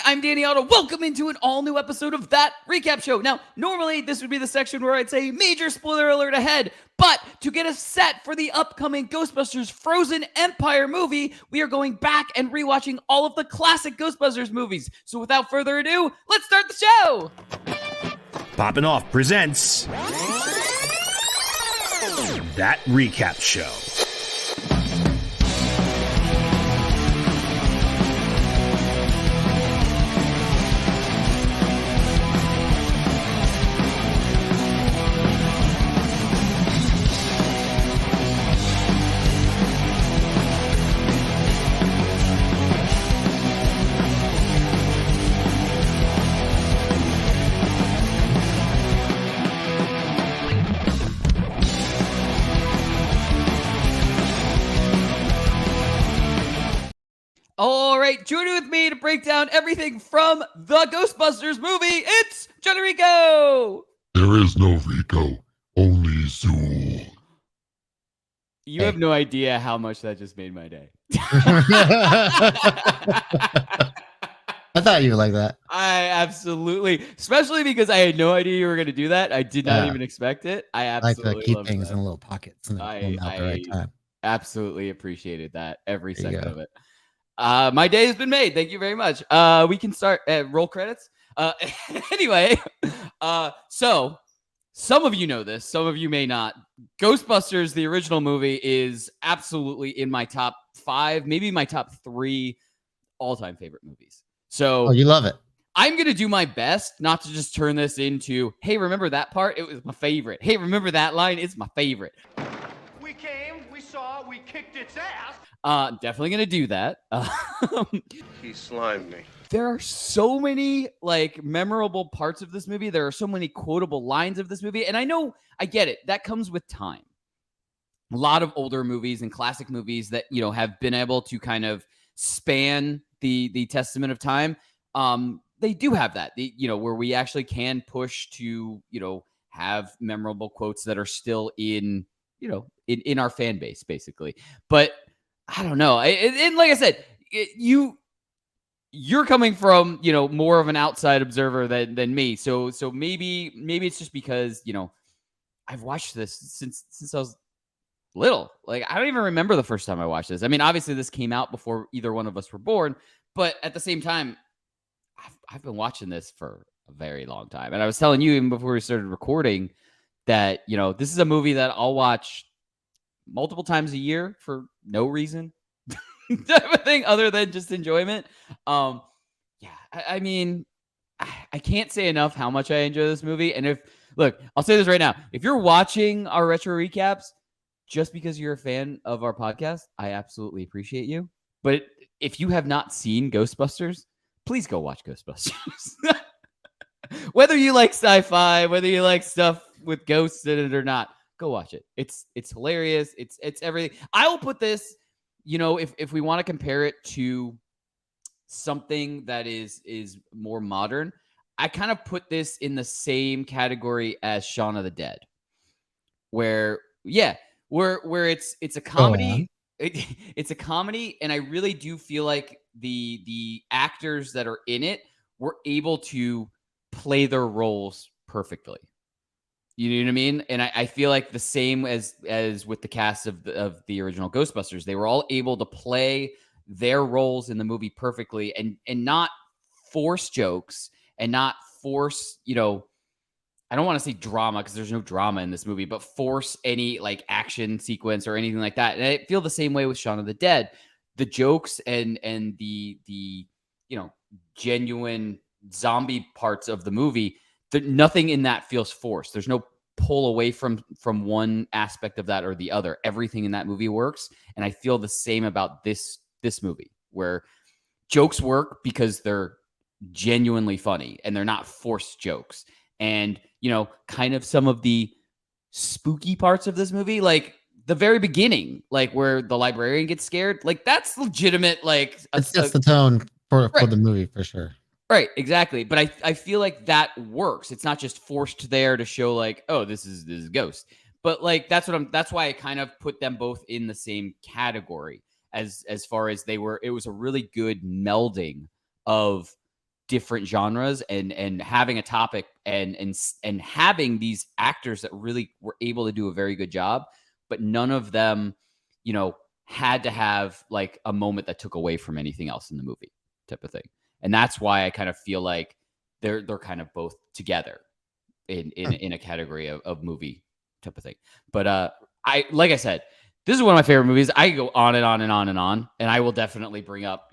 I'm Danny Otto. Welcome into an all-new episode of That Recap Show. Now, normally this would be the section where I'd say major spoiler alert ahead, but to get us set for the upcoming Ghostbusters Frozen Empire movie, we are going back and rewatching all of the classic Ghostbusters movies. So without further ado, let's start the show! Poppin' Off presents That Recap Show. All right, joining with me to break down everything from the Ghostbusters movie, it's Jon Jon Rico! There is no Rico, only Zool. You have no idea how much that just made my day. I thought you would like that. I absolutely, especially because I had no idea you were going to do that. I did not even expect it. I absolutely like to keep things in little pockets and at the right time. Absolutely appreciated that every second of it. My day has been made. Thank you very much. We can start roll credits. Anyway, so some of you know this, some of you may not. Ghostbusters, the original movie, is absolutely in my top 5, maybe my top 3 all-time favorite movies. So you love it. I'm going to do my best not to just turn this into, hey, remember that part? It was my favorite. Hey, remember that line? It's my favorite. We came, we saw, we kicked its ass. Definitely gonna do that. He slimed me. There are so many memorable parts of this movie. There are so many quotable lines of this movie, and I get it. That comes with time. A lot of older movies and classic movies that have been able to kind of span the testament of time. They do have that. Where we actually can push to have memorable quotes that are still in our fan base, basically. But I don't know. And like I said, you're coming from, more of an outside observer than me. So maybe it's just because, I've watched this since I was little. Like, I don't even remember the first time I watched this. I mean, obviously this came out before either one of us were born, but at the same time, I've been watching this for a very long time. And I was telling you even before we started recording that, this is a movie that I'll watch multiple times a year for no reason type of thing other than just enjoyment. I mean, I can't say enough how much I enjoy this movie. And I'll say this right now, if you're watching our retro recaps just because you're a fan of our podcast, I absolutely appreciate you. But if you have not seen Ghostbusters, please go watch Ghostbusters. Whether you like sci-fi, whether you like stuff with ghosts in it or not, go watch it. It's hilarious. It's everything. I will put this, if we want to compare it to something that is more modern, I kind of put this in the same category as Shaun of the Dead, where it's a comedy. It's a comedy, and I really do feel like the actors that are in it were able to play their roles perfectly. You know what I mean? And I feel like the same as with the cast of the original Ghostbusters, they were all able to play their roles in the movie perfectly and not force jokes and not force, I don't want to say drama because there's no drama in this movie, but force any action sequence or anything like that. And I feel the same way with Shaun of the Dead. The jokes and the genuine zombie parts of the movie, nothing in that feels forced. There's no pull away from one aspect of that or the other. Everything in that movie works. And I feel the same about this movie, where jokes work because they're genuinely funny and they're not forced jokes. And, kind of some of the spooky parts of this movie, like the very beginning, where the librarian gets scared, that's legitimate. It's just the tone for the movie for sure. Right, exactly. But I feel like that works. It's not just forced there to show oh, this is Ghost. But that's why I kind of put them both in the same category as far as it was a really good melding of different genres and having a topic and having these actors that really were able to do a very good job, but none of them, had to have like a moment that took away from anything else in the movie type of thing. And that's why I kind of feel like they're kind of both together in a category of movie type of thing. But like I said, this is one of my favorite movies. I go on and on and on and on, and I will definitely bring up,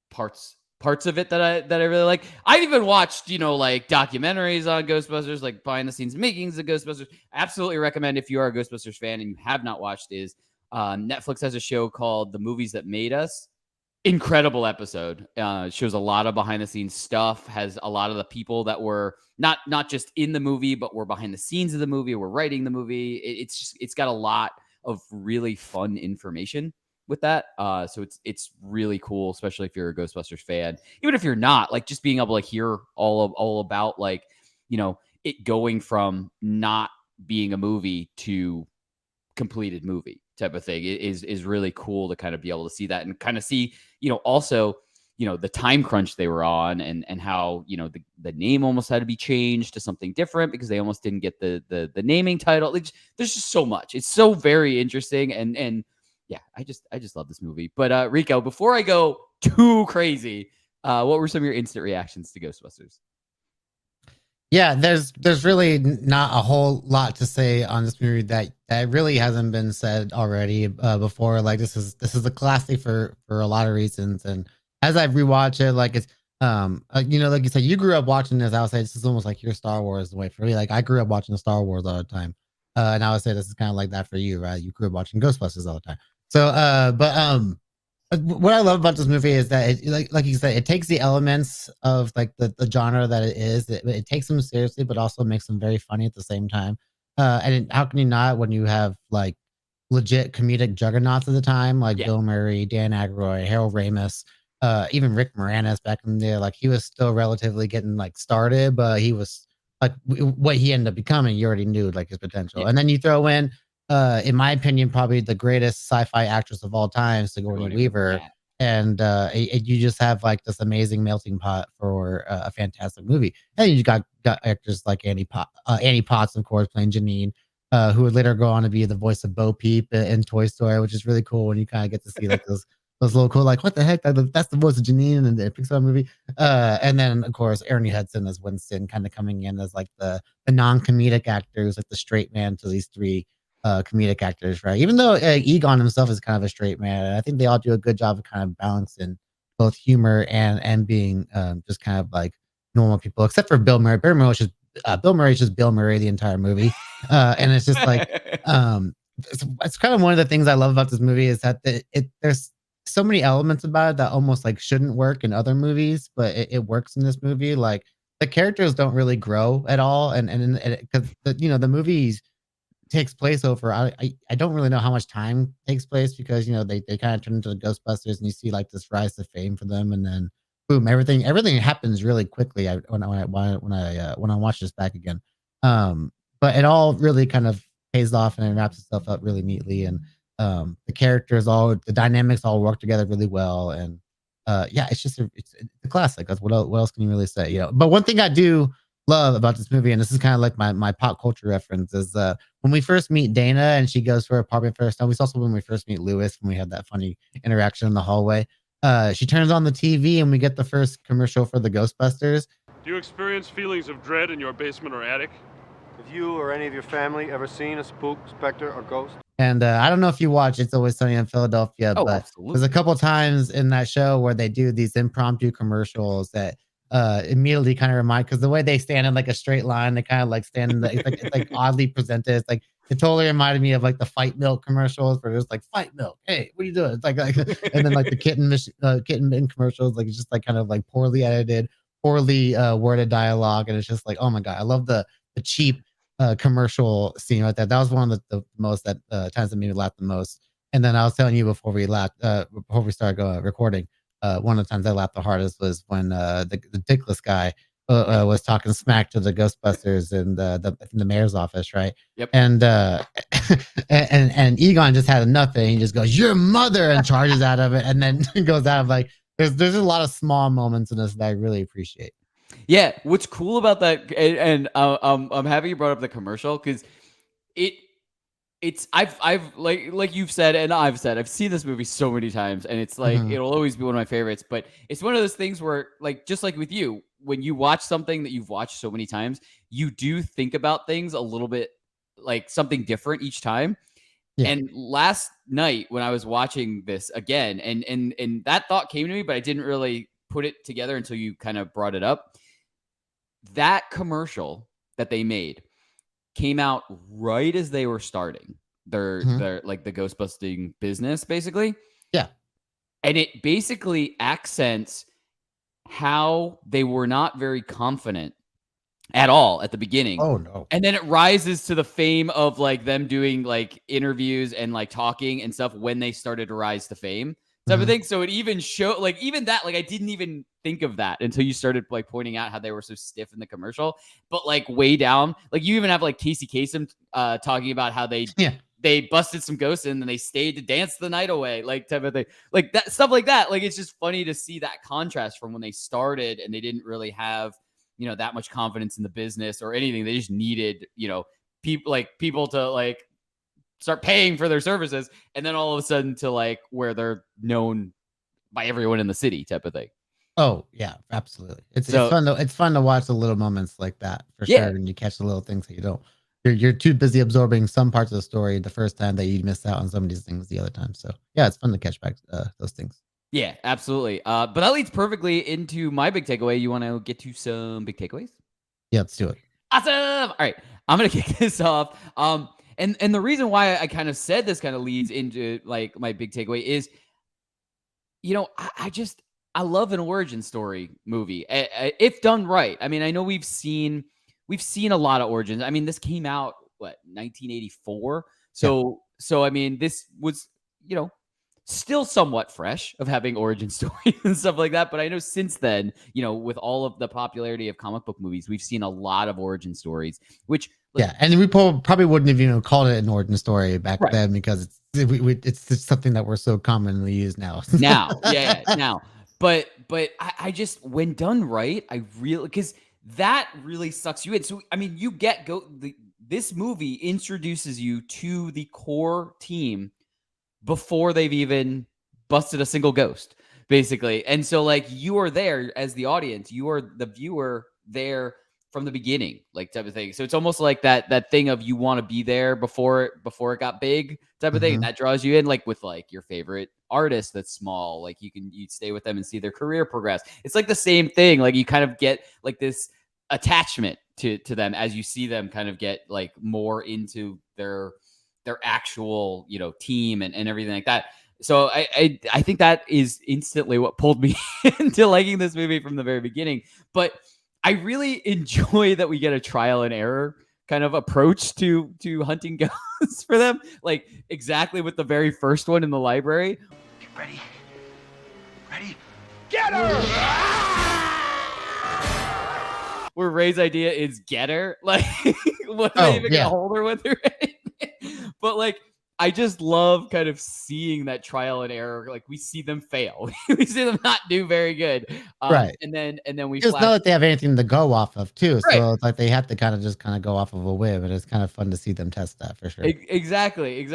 parts of it that I really like. I've even watched, like documentaries on Ghostbusters, like behind the scenes makings of Ghostbusters. Absolutely recommend if you are a Ghostbusters fan and you have not watched is Netflix has a show called The Movies That Made Us. Incredible episode. Shows a lot of behind the scenes stuff, has a lot of the people that were not just in the movie, but were behind the scenes of the movie, were writing the movie. It's got a lot of really fun information with that. So it's really cool, especially if you're a Ghostbusters fan. Even if you're not, like just being able to hear all about like, it going from not being a movie to completed movie type of thing is really cool to kind of be able to see that and kind of see, also, the time crunch they were on and how, the name almost had to be changed to something different because they almost didn't get the naming title. There's just so much. It's so very interesting. And yeah, I just love this movie. But Rico, before I go too crazy, what were some of your instant reactions to Ghostbusters? Yeah, there's really not a whole lot to say on this movie that really hasn't been said already before. Like this is a classic for a lot of reasons. And as I rewatch it, like it's like you said, you grew up watching this. I would say this is almost like your Star Wars way for me. Like I grew up watching Star Wars all the time, and I would say this is kind of like that for you, right? You grew up watching Ghostbusters all the time. So, what I love about this movie is that it, like you said, it takes the elements of like the genre that it is. It takes them seriously, but also makes them very funny at the same time. How can you not when you have like legit comedic juggernauts at the time, like Bill Murray, Dan Aykroyd, Harold Ramis, even Rick Moranis back in there. Like he was still relatively getting like started, but he was like what he ended up becoming. You already knew like his potential, and then you throw in my opinion, probably the greatest sci-fi actress of all time, Sigourney Weaver. And you just have like this amazing melting pot for a fantastic movie. And you got actors like Annie Potts, of course, playing Janine, who would later go on to be the voice of Bo Peep in Toy Story, which is really cool when you kind of get to see like those little cool, like what the heck, that's the voice of Janine in the Pixar movie. And then of course Ernie Hudson as Winston, kind of coming in as like the non-comedic actor who's like the straight man to these three comedic actors, right? Even though Egon himself is kind of a straight man, and I think they all do a good job of kind of balancing both humor and being just kind of like normal people, except for Bill Murray. Bill Murray is just Bill Murray the entire movie, and it's just like it's kind of one of the things I love about this movie is that there's so many elements about it that almost like shouldn't work in other movies, but it works in this movie. Like the characters don't really grow at all, and because the movies takes place over I don't really know how much time takes place because they kind of turn into the Ghostbusters and you see like this rise to fame for them, and then boom, everything happens really quickly. When I watch this back again, but it all really kind of pays off and it wraps itself up really neatly, and the characters, the dynamics all work together really well, and yeah, it's just it's a classic. That's what else can you really say? But one thing I do love about this movie, and this is kind of like my pop culture reference, is when we first meet Dana and she goes to her apartment first time. We also when we first meet Lewis, when we had that funny interaction in the hallway. She turns on the TV and we get the first commercial for the Ghostbusters. Do you experience feelings of dread in your basement or attic? Have you or any of your family ever seen a spook, specter, or ghost? And I don't know if you watch It's Always Sunny in Philadelphia, but absolutely. There's a couple times in that show where they do these impromptu commercials that immediately kind of remind, because the way they stand in like a straight line, they kind of like stand in it's like oddly presented. It's like it totally reminded me of like the Fight Milk commercials where it's like Fight Milk, hey, what are you doing? It's like and then like the kitten bin commercials, like it's just like kind of like poorly edited, poorly worded dialogue, and it's just like, oh my god, I love the cheap commercial scene right there. That was one of the most that times that made me laugh the most. And then I was telling you before we started recording, one of the times I laughed the hardest was when the dickless guy was talking smack to the Ghostbusters in the mayor's office, right? Yep. And and Egon just had enough, and he just goes, "Your mother," and charges out of it, and then goes out of like, There's a lot of small moments in this that I really appreciate. Yeah, what's cool about that, and I'm happy you brought up the commercial because it I've like you've said and I've said I've seen this movie so many times and it's like Mhm. it'll always be one of my favorites. But it's one of those things where like just like with you, when you watch something that you've watched so many times, you do think about things a little bit like something different each time. Yeah. And last night when I was watching this again, and that thought came to me, but I didn't really put it together until you kind of brought it up. That commercial that they made came out right as they were starting Mhm. their like the ghostbusting business, basically. Yeah. And it basically accents how they were not very confident at all at the beginning. Oh no. And then it rises to the fame of like them doing like interviews and like talking and stuff when they started to rise to fame type of Mhm. thing. So it even showed like even that, like I didn't even think of that until you started like pointing out how they were so stiff in the commercial. But like way down, like you even have like Casey Kasem talking about how Yeah. they busted some ghosts in and they stayed to dance the night away, like type of thing. Like that stuff like that. Like it's just funny to see that contrast from when they started and they didn't really have that much confidence in the business or anything. They just needed, people to like start paying for their services. And then all of a sudden to like where they're known by everyone in the city type of thing. Oh yeah, absolutely. It's So it's fun to watch the little moments like that for sure, yeah, and you catch the little things that you don't. You're too busy absorbing some parts of the story the first time that you miss out on some of these things the other time. So yeah, it's fun to catch back those things. yeah, absolutely. But that leads perfectly into my big takeaway. You want to get to some big takeaways? Yeah, let's do it. Awesome. All right. I'm gonna kick this off. And the reason why I kind of said this kind of leads into like my big takeaway is, I love an origin story movie if done right. I mean, I know we've seen a lot of origins. I mean, this came out 1984. Yeah. So I mean, this was still somewhat fresh of having origin stories and stuff like that. But I know since then, with all of the popularity of comic book movies, we've seen a lot of origin stories, which Yeah, and we probably wouldn't have called it an origin story back right. then because it's just something that we're so commonly used now. Now, yeah, now. But I just when done right, I really because that really sucks you in. So I mean, you get this movie introduces you to the core team before they've even busted a single ghost, basically. And so like you are there as the audience, you are the viewer there from the beginning, like type of thing. So it's almost like that thing of you want to be there before it got big type of thing. And Mhm. that draws you in, like with like your favorite artist that's small, like you stay with them and see their career progress. It's like the same thing. Like you kind of get like this attachment to them as you see them kind of get like more into their actual team and everything like that. So I think that is instantly what pulled me into liking this movie from the very beginning. But I really enjoy that we get a trial and error kind of approach to hunting ghosts for them, like exactly with the very first one in the library. Get ready. Ready? Get her! Where Ray's idea is get her, like what are Oh, they even yeah. gonna hold her with her? But like I just love kind of seeing that trial and error. Like we see them fail, we see them not do very good, Right. and then we Just flash know that they have anything to go off of too. right. So it's like they have to kind of go off of a whim, and it's kind of fun to see them test that for sure. Exactly.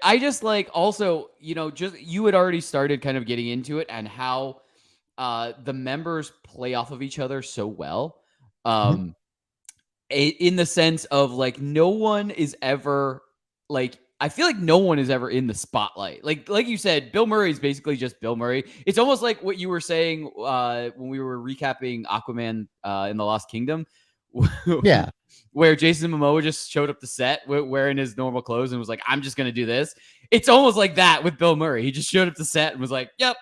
I just like also, just you had already started kind of getting into it and how the members play off of each other so well. Mhm. In the sense of like no one is ever like I feel like no one is ever in the spotlight. Like you said, Bill Murray is basically just Bill Murray. It's almost like what you were saying when we were recapping Aquaman in the Lost Kingdom, Yeah. where Jason Momoa just showed up to set wearing his normal clothes and was like, "I'm just gonna do this." It's almost like that with Bill Murray. He just showed up to set and was like, "Yep,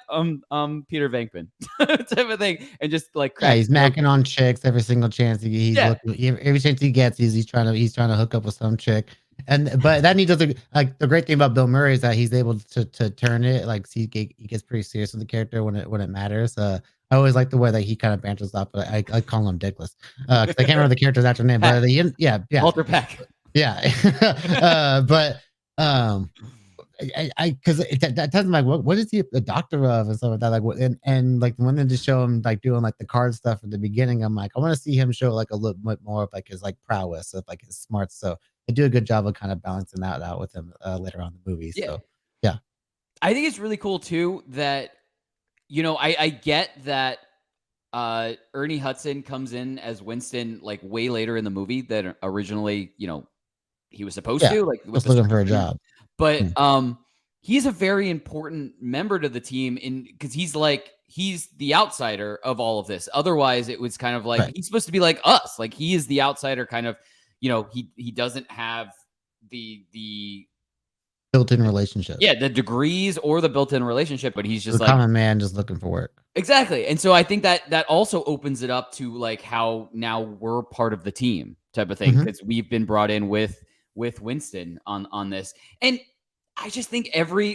Peter Venkman," type of thing, and just like Yeah, cracked he's macking on chicks every single chance he's yeah, looking. Every chance he gets, he's trying to hook up with some chick. And but that he does like the great thing about Bill Murray is that he's able to turn it like he gets pretty serious with the character when it matters. I always like the way that he kind of banters off, but I call him Dickless because I can't remember the character's actual name. But yeah, Walter Peck. yeah. But um, because that tells me like what is he a doctor of and stuff like that, like what, and like when they just show him like doing like the card stuff at the beginning, I'm like I want to see him show like a little bit more of like his like prowess of like his smarts. So they do a good job of kind of balancing that out with him later on in the movie. Yeah. So yeah, I think it's really cool too that I get that Ernie Hudson comes in as Winston like way later in the movie than originally, he was supposed yeah, to, like with just the looking for a script. job. But Hmm. he's a very important member to the team because he's the outsider of all of this. Otherwise, it was kind of like Right, he's supposed to be like us. Like he is the outsider kind of, he doesn't have the built-in relationship. yeah, the degrees or the built-in relationship, but he's The just like common man just looking for work. exactly. And so I think that also opens it up to like how now we're part of the team type of thing Hmm. because we've been brought in with Winston on this. And I just think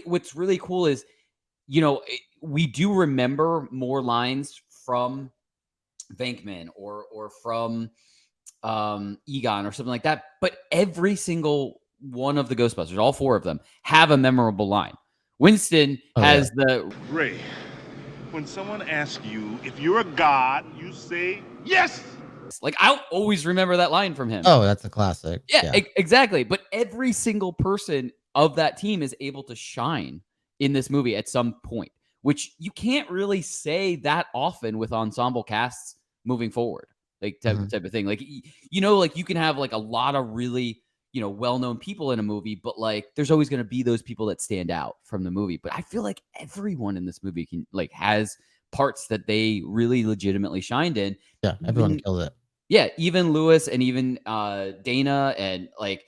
what's really cool is we do remember more lines from Venkman or from Egon or something like that, but every single one of the Ghostbusters, all four of them, have a memorable line. Winston Oh yeah, has the Ray, when someone asks you if you're a god, you say yes. like I'll always remember that line from him. oh that's a classic. Yeah, Yeah. exactly. But every single person of that team is able to shine in this movie at some point, which you can't really say that often with ensemble casts moving forward, like Mhm. type of thing. Like like you can have like a lot of really well-known people in a movie, but like there's always going to be those people that stand out from the movie. But I feel like everyone in this movie can like has parts that they really legitimately shined in. Yeah, everyone Even killed it. yeah, even Lewis and even Dana and like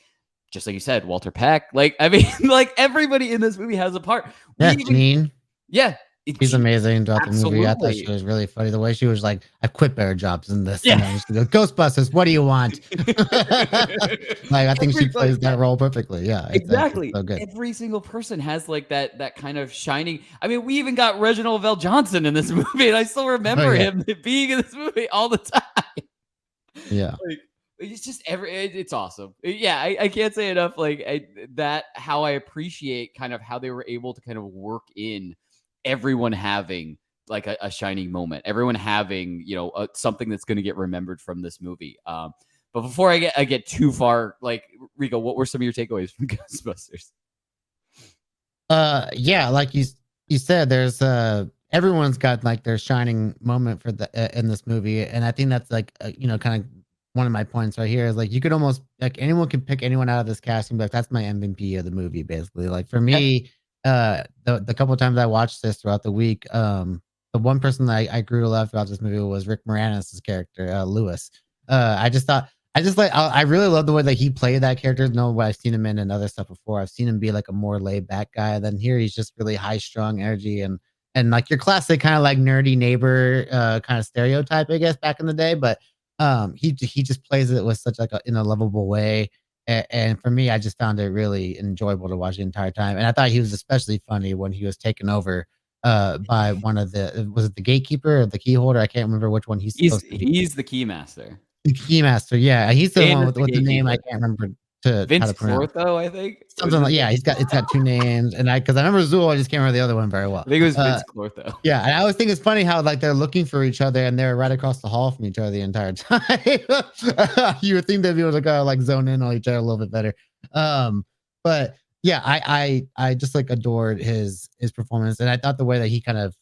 just like you said, Walter Peck. Like I mean, like everybody in this movie has a part. We Yeah, even Janine. yeah, She's amazing throughout the movie. I thought she absolutely. was really funny. The way she was like, "I quit better jobs than this," and Yeah. then she goes, "Ghostbusters, what do you want?" Like, I think she Everybody, plays that role perfectly. Yeah, it's exactly. so good. Every single person has like that kind of shining. I mean, we even got Reginald Vell Johnson in this movie, and I still Oh remember yeah, him being in this movie all the time. yeah, Like it's just it's awesome. Yeah, I can't say enough. Like how I appreciate kind of how they were able to kind of work in everyone having like a shining moment, everyone having something that's going to get remembered from this movie. But before I get too far, like Rico, what were some of your takeaways from Ghostbusters? yeah. Like you said, there's everyone's got like their shining moment for the in this movie, and I think that's like kind of one of my points right here is like you could almost like anyone can pick anyone out of this cast and be like that's my MVP of the movie basically. Like for Yeah, me, the couple of times I watched this throughout the week, the one person that I grew to love throughout this movie was Rick Moranis' character, Lewis. I just thought I just like I really love the way that he played that character. No, what I've seen him in and other stuff before. I've seen him be like a more laid back guy. Then here he's just really high strung energy and like your classic kind of like nerdy neighbor kind of stereotype, I guess, back in the day. But he just plays it with such like in a lovable way. And for me, I just found it really enjoyable to watch the entire time. And I thought he was especially funny when he was taken over by one of the was it the gatekeeper or the key holder? I can't remember which one he's he's supposed to be. he's the keymaster. The Keymaster, yeah, he's the Dane one is with the the name I gatekeeper. can't remember to how Vince to pronounce. Clortho, I think. Was Something his like yeah, name? it's got 2 names, and because I remember Zool, I just can't remember the other one very well. I think it was Vince Clortho. Yeah, and I always think it's funny how like they're looking for each other and they're right across the hall from each other the entire time. You would think they'd be able to kind of like zone in on each other a little bit better. But yeah, I just like adored his performance, and I thought the way that he kind of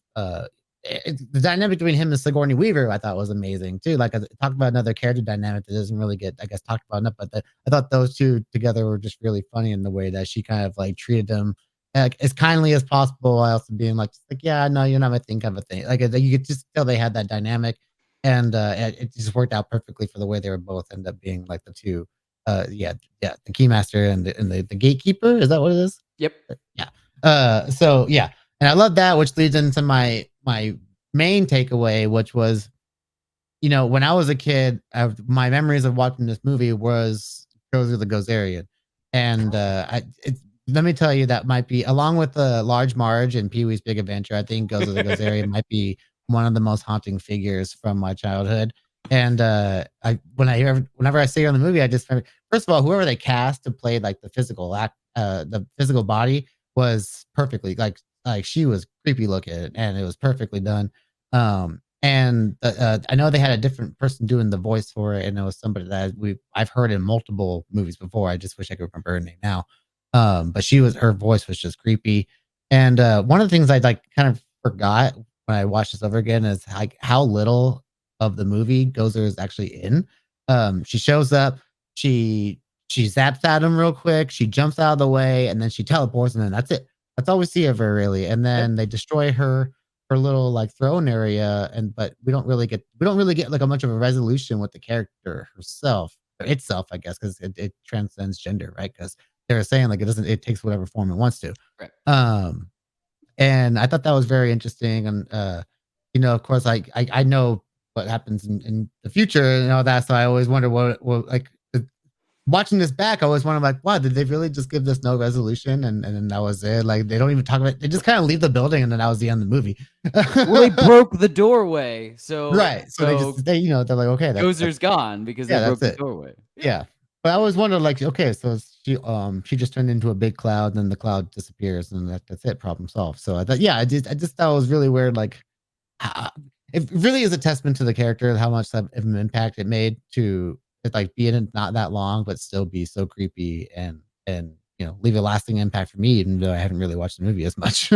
the dynamic between him and Sigourney Weaver, I thought was amazing too. Like I talked about another character dynamic that doesn't really get, I guess, talked about enough, but I thought those two together were just really funny in the way that she kind of like treated him like as kindly as possible, while also being like, yeah, no, you're not my thing, kind of a thing. Like you could just tell they had that dynamic, and it just worked out perfectly for the way they were both end up being like the two. Yeah, the keymaster and the gatekeeper. Is that what it is? Yep. Yeah. So yeah, and I love that, which leads into my main takeaway, which was, when I was a kid, my memories of watching this movie was Gozer the Gozerian, and let me tell you, that might be, along with the Large Marge and Pee Wee's Big Adventure, I think Gozer the Gozerian might be one of the most haunting figures from my childhood. And whenever I see her in the movie, I just first of all, whoever they cast to play like the physical act, the physical body, was perfectly like she was creepy looking, and it was perfectly done. And I know they had a different person doing the voice for it, and it was somebody that I've heard in multiple movies before. I just wish I could remember her name now. But her voice was just creepy. And one of the things I like kind of forgot when I watched this over again is like how little of the movie Gozer is actually in. She shows up, she she zaps at him real quick, she jumps out of the way, and then she teleports, and then that's it. That's all we see of her really. And then they destroy her little like throne area, but we don't really get like a much of a resolution with the character herself or itself, I guess, because it transcends gender, right? Because they're saying like it takes whatever form it wants to. Right. And I thought that was very interesting. And of course, I know what happens in the future and all that, so I always wonder what like watching this back, I always wonder like, wow, did they really just give this no resolution and then that was it? Like they don't even talk about it. They just kind of leave the building and then that was the end of the movie. Well, they broke the doorway, so Right. So they're like, okay, Gozer's gone because they broke the doorway. Yeah. But I always wondered, like, okay, so she just turned into a big cloud, and then the cloud disappears, and that's it, problem solved. So I thought, yeah, I just thought it was really weird. Like, it really is a testament to the character, how much of an impact it made to like be in it not that long, but still be so creepy and leave a lasting impact for me, even though I haven't really watched the movie as much.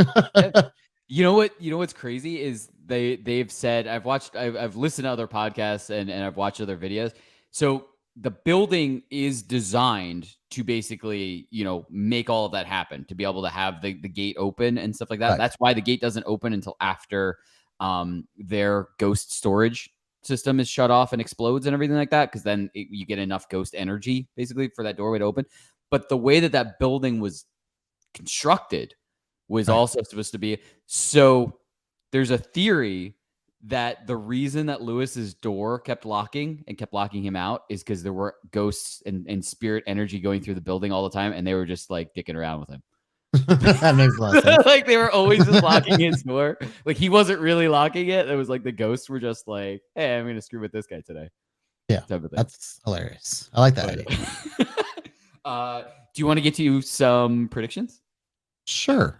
You know what? You know what's crazy is they've said I've listened to other podcasts and I've watched other videos. So the building is designed to basically, make all of that happen, to be able to have the gate open and stuff like that. Right. That's why the gate doesn't open until after their ghost storage system is shut off and explodes and everything like that, because then you get enough ghost energy basically for that doorway to open. But the way that building was constructed was also supposed to be, so there's a theory that the reason that Lewis's door kept locking him out is because there were ghosts and spirit energy going through the building all the time, and they were just like dicking around with him. That makes a lot of sense. Like they were always just locking his door. Like he wasn't really locking it. It was like the ghosts were just like, hey, I'm gonna screw with this guy today. Yeah, that's hilarious. I like that idea. Do you want to get to some predictions? Sure.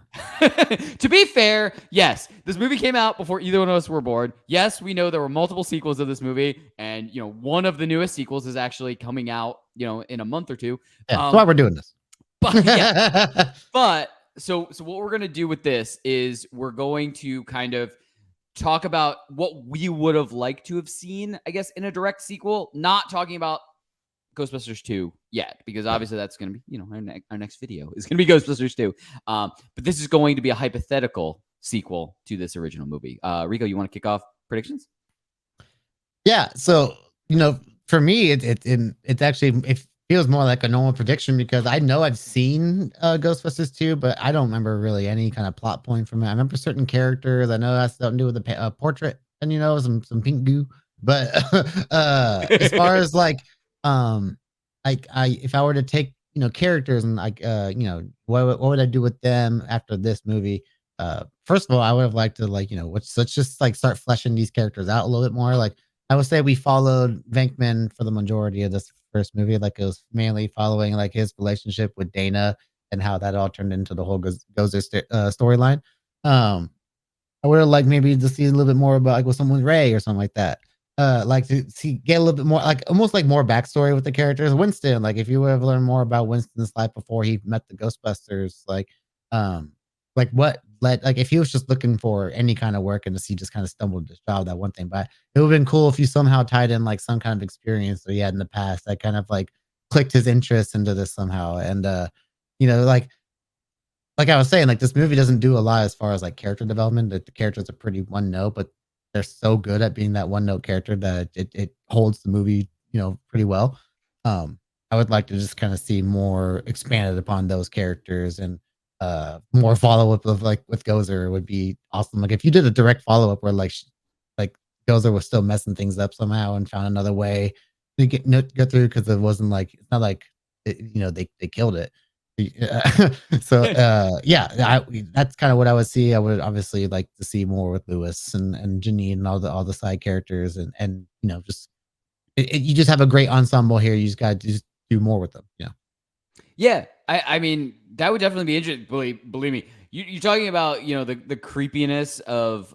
To be fair, yes, this movie came out before either one of us were born. Yes, we know there were multiple sequels of this movie, and one of the newest sequels is actually coming out, in a month or two. Yeah, that's why we're doing this. But so what we're gonna do with this is we're going to kind of talk about what we would have liked to have seen, I guess, in a direct sequel. Not talking about Ghostbusters 2 yet, because obviously that's going to be, our next video is going to be Ghostbusters 2. But this is going to be a hypothetical sequel to this original movie. Rico, you want to kick off predictions? Yeah. So, for me, it's actually, it feels more like a normal prediction because I know I've seen Ghostbusters 2, but I don't remember really any kind of plot point from it. I remember certain characters. I know that's something to do with the portrait and, some pink goo. But as far as like, if I were to take characters and like what would I do with them after this movie? First of all, I would have liked to let's just like start fleshing these characters out a little bit more. Like I would say we followed Venkman for the majority of this first movie. Like it was mainly following like his relationship with Dana and how that all turned into the whole Gozer storyline. I would have liked maybe to see a little bit more about like with someone Ray or something like that. Like to get a little bit more, like almost like more backstory with the characters. Winston, like if you would have learned more about Winston's life before he met the Ghostbusters, like what led, like if he was just looking for any kind of work and he just kind of stumbled into this job, that one thing. But it would have been cool if you somehow tied in like some kind of experience that he had in the past that kind of like clicked his interest into this somehow. And like I was saying, like this movie doesn't do a lot as far as like character development. The characters are pretty one note, but they're so good at being that one note character that it holds the movie, pretty well. I would like to just kind of see more expanded upon those characters and more follow up of like with Gozer would be awesome. Like if you did a direct follow up where like Gozer was still messing things up somehow and found another way to get through because it wasn't like it's not like they killed it. So that's kind of what I would see. I would obviously like to see more with Lewis and Janine and all the side characters and just you just have a great ensemble here. You just got to just do more with them. Yeah. I mean, that would definitely be interesting. Believe me, you're talking about the creepiness of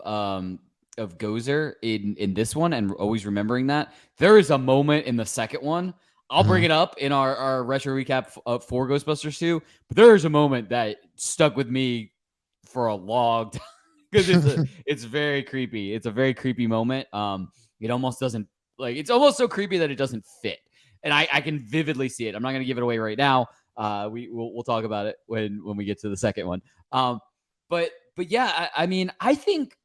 Gozer in this one, and always remembering that there is a moment in the second one. I'll bring it up in our retro recap for Ghostbusters 2, but there is a moment that stuck with me for a long time because it's very creepy. It's a very creepy moment. It almost doesn't it's almost so creepy that it doesn't fit, and I can vividly see it. I'm not going to give it away right now. We'll talk about it when we get to the second one. But yeah, I mean, I think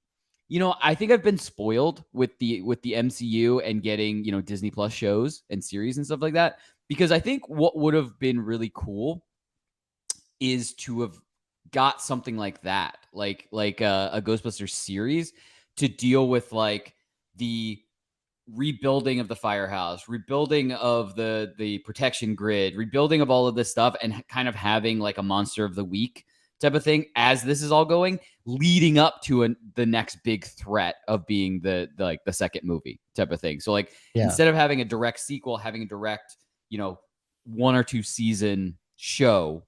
I've been spoiled with the MCU and getting Disney Plus shows and series and stuff like that, because I think what would have been really cool is to have got something like that, like a Ghostbusters series to deal with like the rebuilding of the firehouse, rebuilding of the protection grid, rebuilding of all of this stuff, and kind of having like a monster of the week type of thing as this is all going, leading up to the next big threat of being the second movie type of thing. So like instead of having a direct sequel, having a direct 1 or 2 season show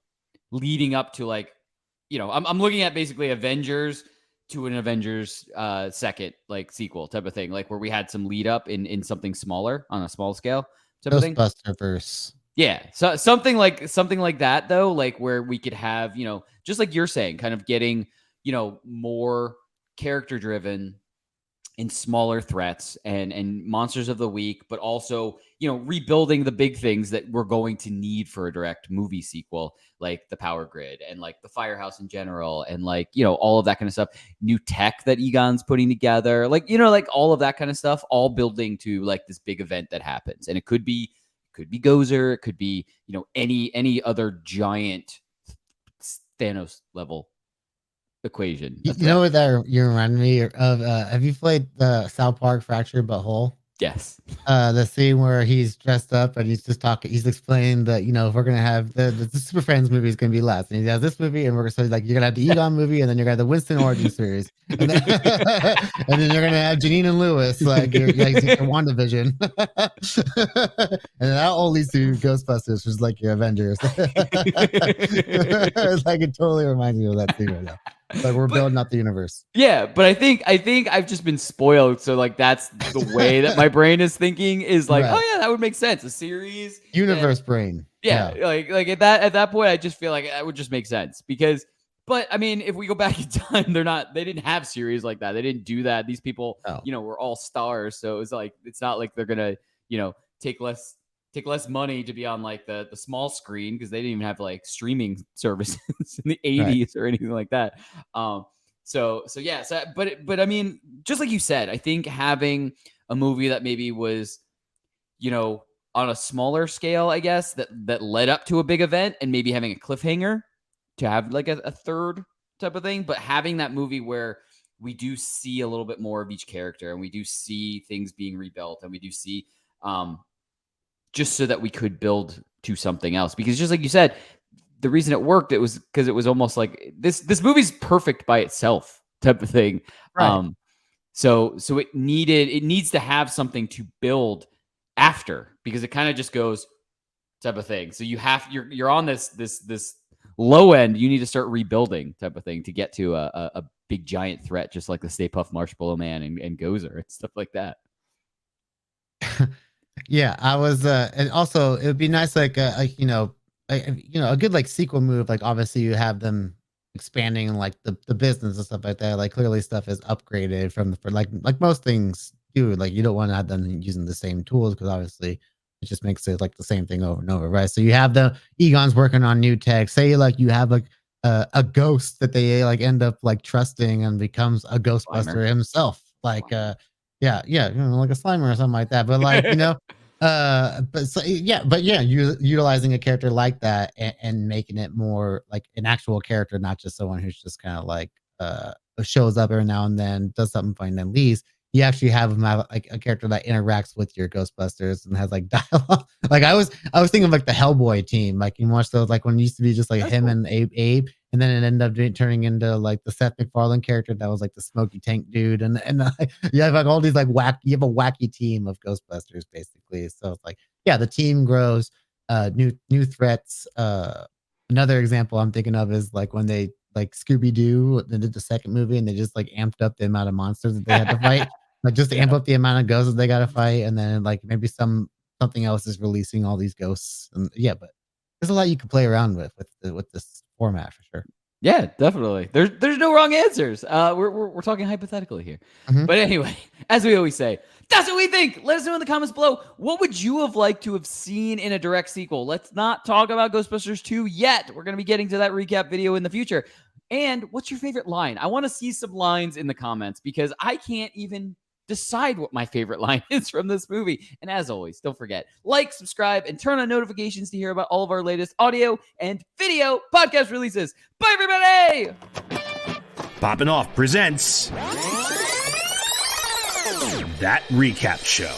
leading up to I'm looking at basically Avengers to an Avengers second sequel type of thing, like where we had some lead up in something smaller on a small scale type of thing. Ghostbusterverse. Yeah, so something like that though, like where we could have just like you're saying, kind of getting more character driven and smaller threats and monsters of the week, but also rebuilding the big things that we're going to need for a direct movie sequel, like the power grid and like the firehouse in general, and all of that kind of stuff, new tech that Egon's putting together, like all of that kind of stuff, all building to like this big event that happens. And it could be Gozer, it could be any other giant Thanos level equation. You know what that you remind me of? Have you played the South Park Fractured But Whole? Yes. The scene where he's dressed up and he's just talking. He's explaining that if we're gonna have the Super Friends movie is gonna be last, and he has this movie, and we're gonna you're gonna have the Egon movie, and then you're gonna have the Winston origin series, and then, and then you're gonna have Janine and Lewis like your WandaVision, and then that all leads to Ghostbusters, which is like your Avengers. It's like it totally reminds me of that scene right now. Like we're building up the universe. Yeah, but I think I've just been spoiled. So like that's the way that my brain is thinking is like, Right. oh yeah, that would make sense. A series. Universe brain. Yeah, like at that point, I just feel like that would just make sense because. But I mean, if we go back in time, they didn't have series like that. They didn't do that. These people, were all stars. So it was like it's not like they're gonna, take less money to be on like the small screen because they didn't even have like streaming services in the 80s or anything like that. But I mean, just like you said, I think having a movie that maybe was, on a smaller scale, I guess, that led up to a big event, and maybe having a cliffhanger to have like a third type of thing, but having that movie where we do see a little bit more of each character and we do see things being rebuilt and we do see just so that we could build to something else. Because just like you said, the reason it worked, it was because it was almost like this movie's perfect by itself type of thing. Right. So it needs to have something to build after, because it kind of just goes type of thing. So you're on this low end, you need to start rebuilding type of thing to get to a big giant threat, just like the Stay Puft Marshmallow Man and Gozer and stuff like that. Yeah, I was, and also it would be nice, like a good like sequel move. Like obviously you have them expanding like the business and stuff like that. Like clearly stuff is upgraded for like most things do. Like you don't want to have them using the same tools because obviously it just makes it like the same thing over and over, right? So you have the Egon's working on new tech. Say like you have like a ghost that they like end up like trusting and becomes a Ghostbuster himself. Like yeah, like a Slimer or something like that. But like, utilizing a character like that and making it more like an actual character, not just someone who's just kind of like shows up every now and then, does something fun, and then leaves. You actually have him have like a character that interacts with your Ghostbusters and has like dialogue. Like I was thinking of like the Hellboy team, like you watch those, like when it used to be just like him and Abe, and then it ended up turning into like the Seth MacFarlane character that was like the smoky tank dude, and you have like all these like you have a wacky team of Ghostbusters basically. So it's like the team grows, new threats, Another example I'm thinking of is like when they like Scooby Doo, they did the second movie and they just like amped up the amount of monsters that they had to fight, like just to amp up the amount of ghosts that they got to fight, and then like maybe something else is releasing all these ghosts, and yeah, but there's a lot you can play around with this format for sure. Yeah, definitely. There's no wrong answers. We're talking hypothetically here. Mhm. But anyway, as we always say, that's what we think. Let us know in the comments below. What would you have liked to have seen in a direct sequel? Let's not talk about Ghostbusters 2 yet. We're going to be getting to that recap video in the future. And what's your favorite line? I want to see some lines in the comments because I can't even decide what my favorite line is from this movie. And as always, don't forget, like, subscribe, and turn on notifications to hear about all of our latest audio and video podcast releases. Bye, everybody! Popping Off presents That Recap Show.